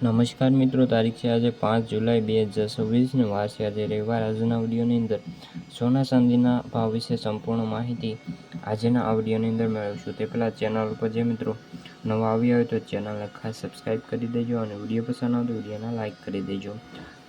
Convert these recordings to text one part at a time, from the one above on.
નમસ્કાર મિત્રો, તારીખ છે આજે 5 જુલાઈ 2026 વાર છે આજે રવિવાર। આજના વિડીયોની અંદર સોના ચાંદીના ભાવ વિશે સંપૂર્ણ માહિતી આજના આ વિડીયોની અંદર મેળવીશું। તે પહેલાં ચેનલ ઉપર જે મિત્રો નવા આવ્યા હોય તો ચેનલને ખાસ સબસ્ક્રાઈબ કરી દેજો અને વિડીયો પસંદ આવે તો વિડીયોને લાઇક કરી દેજો।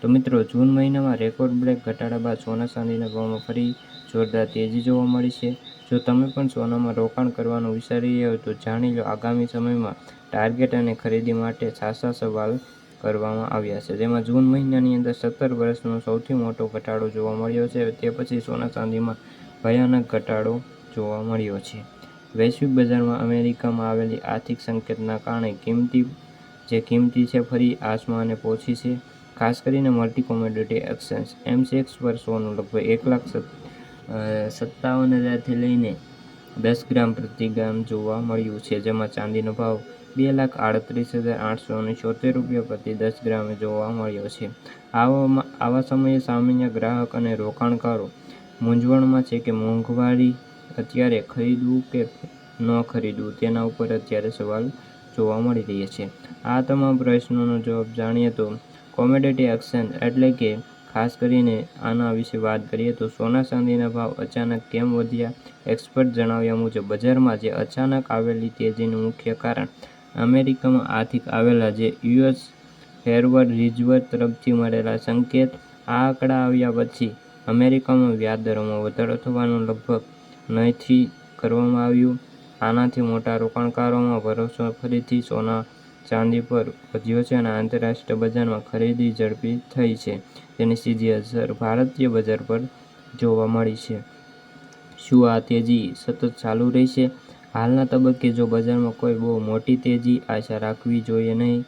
તો મિત્રો, જૂન મહિનામાં રેકોર્ડ બ્રેક ઘટાડા બાદ સોના ચાંદીના ભાવમાં ફરી જોરદાર તેજી જોવા મળી છે। જો તમે પણ સોનામાં રોકાણ કરવાનું વિચારી રહ્યા હોય તો જાણી લો આગામી સમયમાં ટાર્ગેટ અને ખરીદી માટે ખાસા સવાલ કરવામાં આવ્યા છે। જેમાં જૂન મહિનાની અંદર 17 વર્ષનો સૌથી મોટો ઘટાડો જોવા મળ્યો છે। તે પછી સોના ચાંદીમાં ભયાનક ઘટાડો જોવા મળ્યો છે। વૈશ્વિક બજારમાં અમેરિકામાં આવેલી આર્થિક સંકેતના કારણે કિંમતી છે ફરી આસમાને પહોંચી છે। ખાસ કરીને મલ્ટી કોમોડિટી એક્સચેન્જ એમસીએક્સ પર સોનું લગભગ 1,57,000 થી લઈને 10 ગ્રામ પ્રતિ ગ્રામ જોવા મળ્યું છે, જેમાં ચાંદીનો ભાવ 2,38,876 રૂપિયા પ્રતિ 10 ગ્રામે જોવા મળ્યો છે। આવા સમયે સામાન્ય ગ્રાહક અને રોકાણકારો મૂંઝવણમાં છે કે મોંઘવારી અત્યારે ખરીદવું કે ન ખરીદવું તેના ઉપર અત્યારે સવાલ જોવા મળી રહ્યા છે। આ તમામ પ્રશ્નોનો જવાબ જાણીએ તો કોમોડિટી એક્સચેન્જ એટલે કે ખાસ કરીને આના વિશે વાત કરીએ તો સોના ચાંદીના ભાવ અચાનક કેમ વધ્યા? એક્સપર્ટ જણાવ્યા મુજબ બજારમાં જે અચાનક આવેલી તેજીનું મુખ્ય કારણ અમેરિકામાં આર્થિક આવેલા જે યુએસ ફેડરલ રિઝર્વ તરફથી મળેલા સંકેત। આ આંકડા આવ્યા પછી અમેરિકામાં વ્યાજ દરોમાં વધારો થવાનું લગભગ નક્કી કરવામાં આવ્યું। આનાથી મોટા રોકાણકારોમાં ભરોસો ફરીથી સોના ચાંદી પર વધ્યો છે અને આંતરરાષ્ટ્રીય બજારમાં ખરીદી ઝડપી થઈ છે, તેની સીધી અસર ભારતીય બજાર પર જોવા મળી છે। શું આ તેજી સતત ચાલુ રહેશે? હાલના તબક્કે જો બજારમાં કોઈ બહુ મોટી તેજી આશા રાખવી જોઈએ નહીં।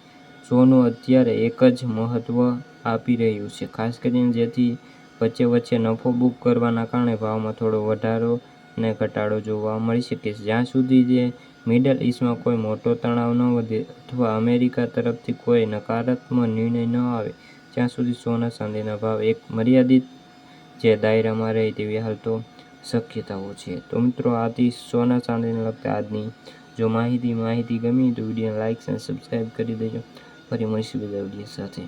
સોનું અત્યારે એક જ મહત્વ આપી રહ્યું છે, ખાસ કરીને જેથી વચ્ચે નફો બુક કરવાના કારણે ભાવમાં થોડો વધારો અને ઘટાડો જોવા મળી શકે છે। જ્યાં સુધી જે મિડલ ઈસ્ટમાં કોઈ મોટો તણાવ ન વધે અથવા અમેરિકા તરફથી કોઈ નકારાત્મક નિર્ણય ન આવે ત્યાં સુધી સોના ચાંદીના ભાવ એક મર્યાદિત જે દાયરામાં રહે તેવી હાલ તો શક્યતાઓ છે। તો મિત્રો, આથી સોના ચાંદીને લગતા આજની જો માહિતી ગમી તો વિડીયોને લાઇક અને સબસ્ક્રાઈબ કરી દેજો। ફરી મળીશું બીજા વિડીયો સાથે।